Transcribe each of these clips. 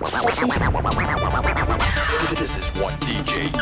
This is one DJ.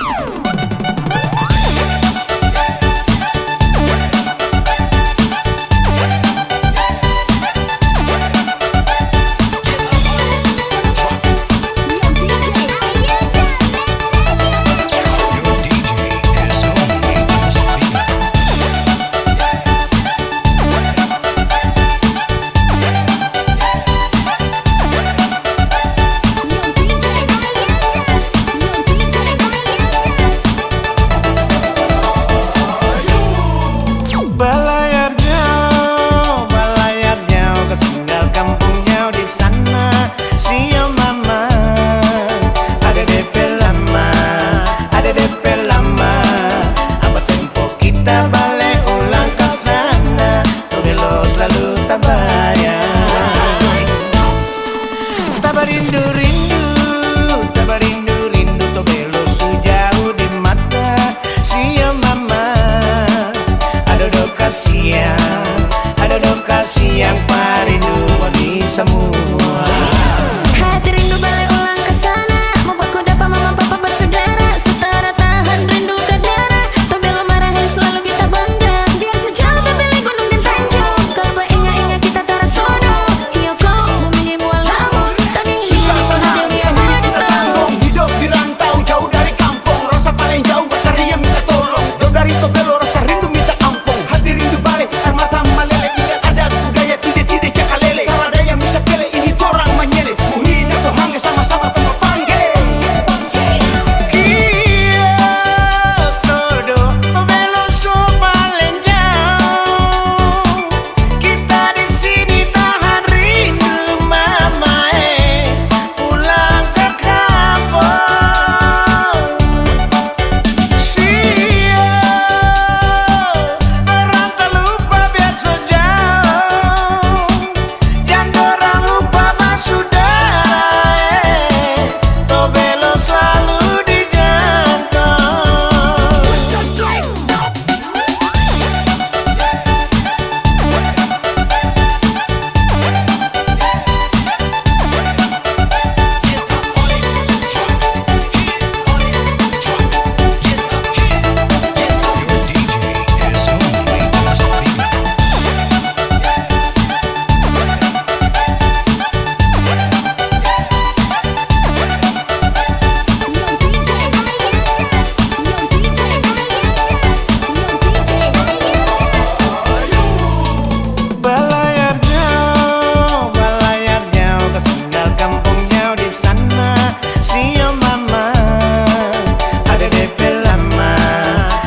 Ada lokasi yang parindu di semua. Hati rindu balik ulang ke sana, membuatku dapat mama papa bersaudara. Setara tahan rindu ke darah, tak bela marahin selalu kita bangga. Dia sejauh tak pilih gunung dan tanjung, kalau ingat-ingat kita tarasono. Hiyo kau bumi mualamu, tadi hidup hati dia bertanggung. Hidup di rantau jauh dari kampung, rasa paling jauh cari yang minta tolong. Jauh dari Tobelo rasa rindu minta ampun. Hati rindu balik air mata meleleh. Adat budaya tidak cakalele. Kalau ada yang bisa pilih ini orang menyele. Muhin atau hangga sama-sama tempat panggil. Kia todo Tobelo so paling jauh. Kita di sini tahan rindu mama pulang ke kampung. Orang tak lupa biar sejauh, jangan orang lupa masudara. Tobelo selalu di jantung. Balayar jauh ke sendal kampung jauh di sana. Sio mama, ada DP lama,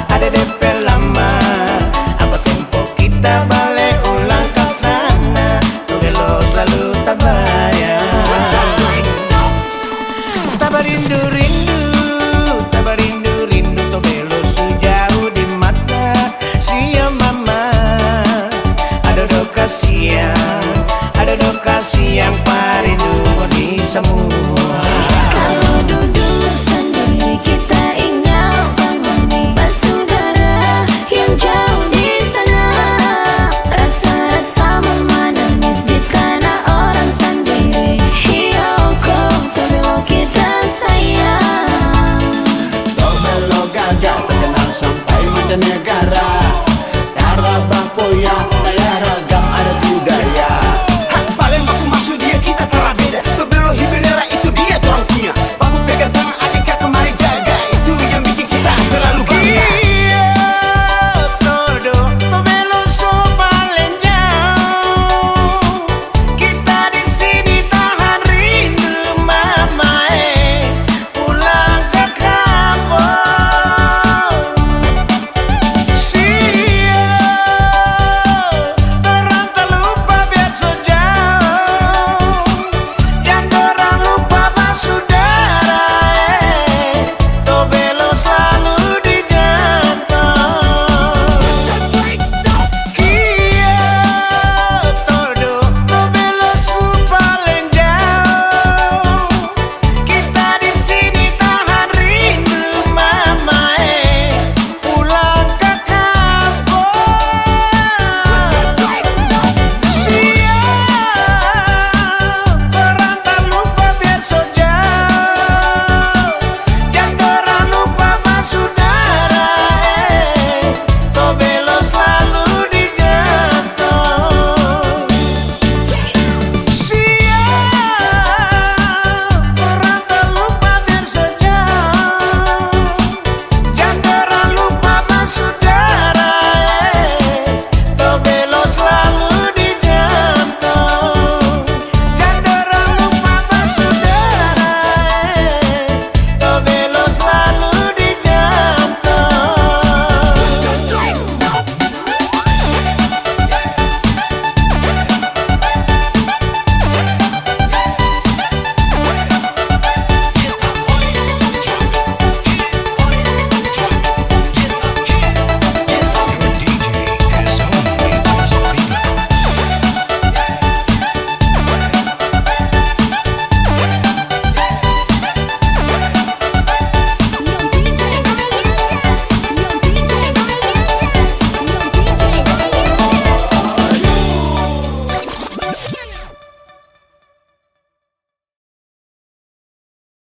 ada DP lama. Apa tempo kita balik ulang ke sana? Tobelo selalu tak bayar. Tak berindu-rindu Tobelo sejauh di mata. Sio mama, ada lokasi yang parindu di semua.